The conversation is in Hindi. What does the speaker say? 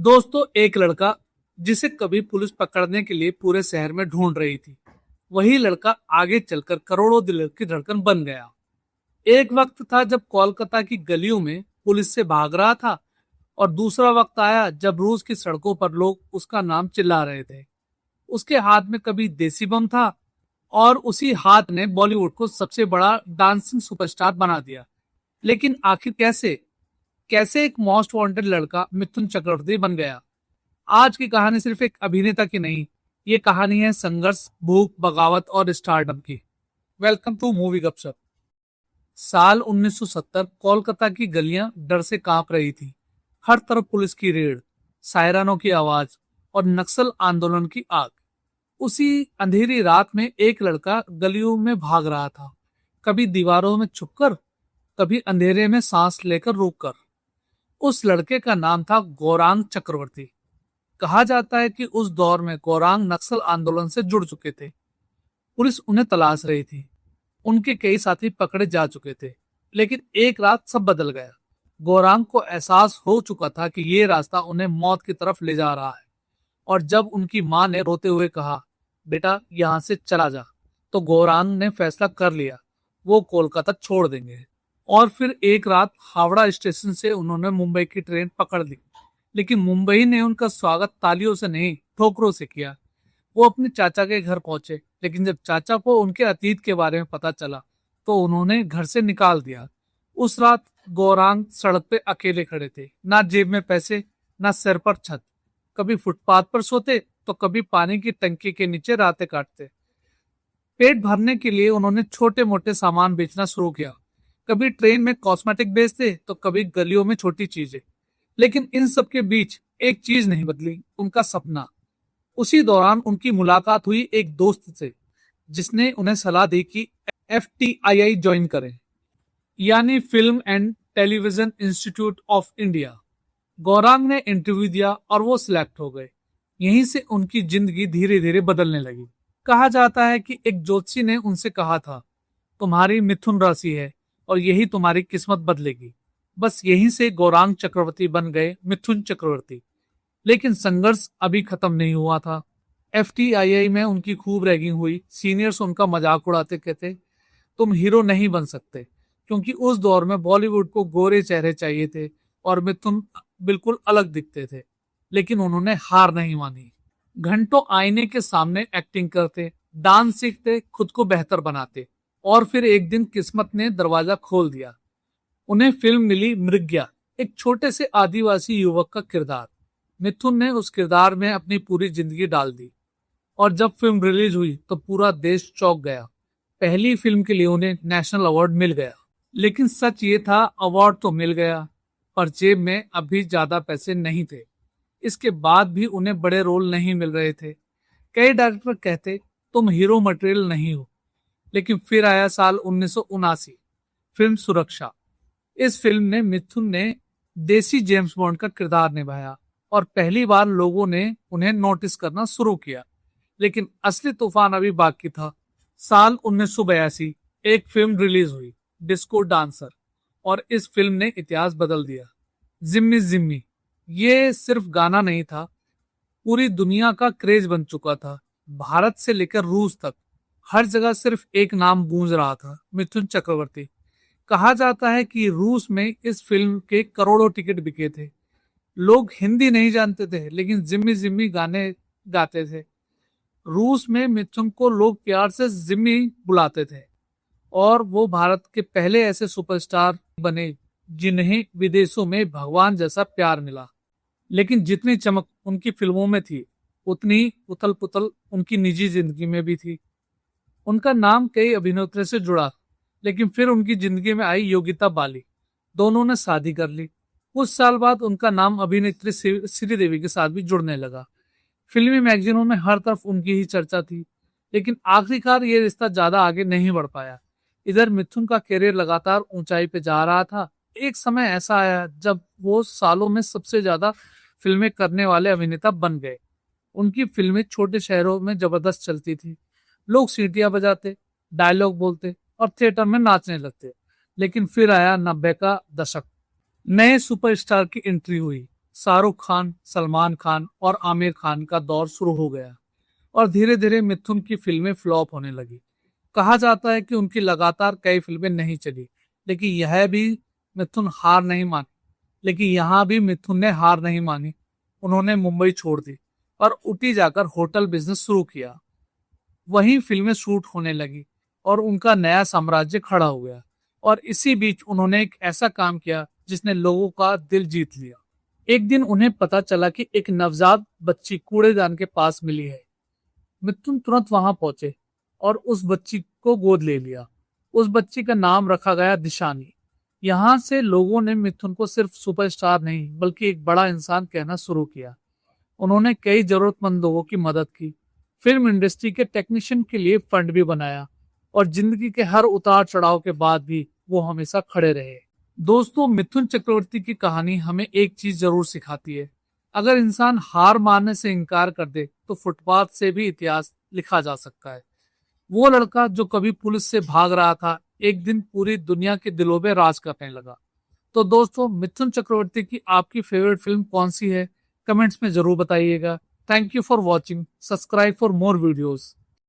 दोस्तों, एक लड़का जिसे कभी पुलिस पकड़ने के लिए पूरे शहर में ढूंढ रही थी, वही लड़का आगे चलकर करोड़ों दिलों की धड़कन बन गया। एक वक्त था जब कोलकाता की गलियों में पुलिस से भाग रहा था, और दूसरा वक्त आया जब रूस की सड़कों पर लोग उसका नाम चिल्ला रहे थे। उसके हाथ में कभी देसी बम था, और उसी हाथ ने बॉलीवुड को सबसे बड़ा डांसिंग सुपरस्टार बना दिया। लेकिन आखिर कैसे कैसे एक मोस्ट वांटेड लड़का मिथुन चक्रवर्ती बन गया? आज की कहानी सिर्फ एक अभिनेता की नहीं, ये कहानी है संघर्ष, भूख, बगावत और स्टारडम की। वेलकम टू मूवी गपशप। साल 1970 कोलकाता की गलियां डर से कांप रही थी। हर तरफ पुलिस की रेड, सायरनों की आवाज और नक्सल आंदोलन की आग। उसी अंधेरी रात में एक लड़का गलियों में भाग रहा था, कभी दीवारों में छुपकर, कभी अंधेरे में सांस लेकर रुककर। उस लड़के का नाम था गौरांग चक्रवर्ती। कहा जाता है कि उस दौर में गौरांग नक्सल आंदोलन से जुड़ चुके थे। पुलिस उन्हें तलाश रही थी, उनके कई साथी पकड़े जा चुके थे। लेकिन एक रात सब बदल गया। गौरांग को एहसास हो चुका था कि ये रास्ता उन्हें मौत की तरफ ले जा रहा है। और जब उनकी मां ने रोते हुए कहा, बेटा यहाँ से चला जा, तो गौरांग ने फैसला कर लिया, वो कोलकाता छोड़ देंगे। और फिर एक रात हावड़ा स्टेशन से उन्होंने मुंबई की ट्रेन पकड़ ली। लेकिन मुंबई ने उनका स्वागत तालियों से नहीं, ठोकरों से किया। वो अपने चाचा के घर पहुंचे, लेकिन जब चाचा को उनके अतीत के बारे में पता चला, तो उन्होंने घर से निकाल दिया। उस रात गौरांग सड़क पे अकेले खड़े थे, ना जेब में पैसे, ना सिर पर छत। कभी फुटपाथ पर सोते, तो कभी पानी की टंकी के नीचे रातें काटते। पेट भरने के लिए उन्होंने छोटे मोटे सामान बेचना शुरू किया। कभी ट्रेन में कॉस्मेटिक बेचते, तो कभी गलियों में छोटी चीजें। लेकिन इन सब के बीच एक चीज नहीं बदली, उनका सपना। उसी दौरान उनकी मुलाकात हुई एक दोस्त से, जिसने उन्हें सलाह दी कि FTII ज्वाइन करें, यानी film and television institute of India. Gaurang ने इंटरव्यू दिया और वो सिलेक्ट हो गए। यहीं से उनकी जिंदगी धीरे धीरे बदलने लगी। कहा जाता है कि एक ज्योतिषी ने उनसे कहा था, तुम्हारी मिथुन राशि है और यही तुम्हारी किस्मत बदलेगी। बस यहीं से गौरांग चक्रवर्ती बन गए मिथुन चक्रवर्ती। लेकिन संघर्ष अभी खत्म नहीं हुआ था। FTII में उनकी खूब रैगिंग हुई। सीनियर्स उनका मजाक उड़ाते, कहते तुम हीरो नहीं बन सकते, क्योंकि उस दौर में बॉलीवुड को गोरे चेहरे चाहिए थे और मिथुन बिल्कुल अलग दिखते थे। लेकिन उन्होंने हार नहीं मानी। घंटों आईने के सामने एक्टिंग करते, डांस सीखते, खुद को बेहतर बनाते। और फिर एक दिन किस्मत ने दरवाजा खोल दिया। उन्हें फिल्म मिली मृग्या, एक छोटे से आदिवासी युवक का किरदार। मिथुन ने उस किरदार में अपनी पूरी जिंदगी डाल दी। और जब फिल्म रिलीज हुई तो पूरा देश चौंक गया। पहली फिल्म के लिए उन्हें नेशनल अवार्ड मिल गया। लेकिन सच ये था, अवार्ड तो मिल गया, पर जेब में अभी ज्यादा पैसे नहीं थे। इसके बाद भी उन्हें बड़े रोल नहीं मिल रहे थे। कई डायरेक्टर कहते, तुम हीरो मटेरियल नहीं हो। लेकिन फिर आया साल 1979, फिल्म सुरक्षा। इस फिल्म ने मिथुन ने देसी जेम्स बॉन्ड का किरदार निभाया, और पहली बार लोगों ने उन्हें नोटिस करना शुरू किया। लेकिन असली तूफान अभी बाकी था। साल 1982 एक फिल्म रिलीज हुई, डिस्को डांसर। और इस फिल्म ने इतिहास बदल दिया। जिम्मी जिम्मी, ये सिर्फ गाना नहीं था, पूरी दुनिया का क्रेज बन चुका था। भारत से लेकर रूस तक हर जगह सिर्फ एक नाम गूंज रहा था, मिथुन चक्रवर्ती। कहा जाता है कि रूस में इस फिल्म के करोड़ों टिकट बिके थे। लोग हिंदी नहीं जानते थे, लेकिन जिम्मी जिम्मी गाने गाते थे। रूस में मिथुन को लोग प्यार से जिम्मी बुलाते थे। और वो भारत के पहले ऐसे सुपरस्टार बने जिन्हें विदेशों में भगवान जैसा प्यार मिला। लेकिन जितनी चमक उनकी फिल्मों में थी, उतनी उथल पुथल उनकी निजी जिंदगी में भी थी। उनका नाम कई अभिनेत्री से जुड़ा, लेकिन फिर उनकी जिंदगी में आई योगिता बाली। दोनों ने शादी कर ली। कुछ साल बाद उनका नाम अभिनेत्री श्रीदेवी के साथ भी जुड़ने लगा। फिल्मी मैगजीनों में हर तरफ उनकी ही चर्चा थी। लेकिन आखिरकार ये रिश्ता ज्यादा आगे नहीं बढ़ पाया। इधर मिथुन का करियर लगातार ऊंचाई पे जा रहा था। एक समय ऐसा आया जब वो सालों में सबसे ज्यादा फिल्में करने वाले अभिनेता बन गए। उनकी फिल्में छोटे शहरों में जबरदस्त चलती थी। लोग सीटियां बजाते, डायलॉग बोलते और थिएटर में नाचने लगते। लेकिन फिर आया 90 का दशक। नए सुपरस्टार की एंट्री हुई। शाहरुख खान, सलमान खान और आमिर खान का दौर शुरू हो गया और धीरे धीरे मिथुन की फिल्में फ्लॉप होने लगी। कहा जाता है कि उनकी लगातार कई फिल्में नहीं चली, लेकिन यह भी मिथुन हार नहीं मानी लेकिन यहाँ भी मिथुन ने हार नहीं मानी। उन्होंने मुंबई छोड़ दी और ऊटी जाकर होटल बिजनेस शुरू किया। वहीं फिल्में शूट होने लगी और उनका नया साम्राज्य खड़ा हो गया। और इसी बीच उन्होंने एक ऐसा काम किया जिसने लोगों का दिल जीत लिया। एक दिन उन्हें पता चला कि एक नवजात बच्ची कूड़ेदान के पास मिली है। मिथुन तुरंत वहां पहुंचे और उस बच्ची को गोद ले लिया। उस बच्ची का नाम रखा गया दिशानी। यहाँ से लोगों ने मिथुन को सिर्फ सुपरस्टार नहीं बल्कि एक बड़ा इंसान कहना शुरू किया। उन्होंने कई जरूरतमंद लोगों की मदद की, फिल्म इंडस्ट्री के टेक्नीशियन के लिए फंड भी बनाया और जिंदगी के हर उतार चढ़ाव के बाद भी वो हमेशा खड़े रहे। दोस्तों, मिथुन चक्रवर्ती की कहानी हमें एक चीज जरूर सिखाती है। अगर इंसान हार मानने से इनकार कर दे तो फुटपाथ से भी इतिहास लिखा जा सकता है। वो लड़का जो कभी पुलिस से भाग रहा था, एक दिन पूरी दुनिया के दिलों में राज करने लगा। तो दोस्तों, मिथुन चक्रवर्ती की आपकी फेवरेट फिल्म कौन सी है? कमेंट्स में जरूर बताइएगा। Thank you for watching. Subscribe for more videos.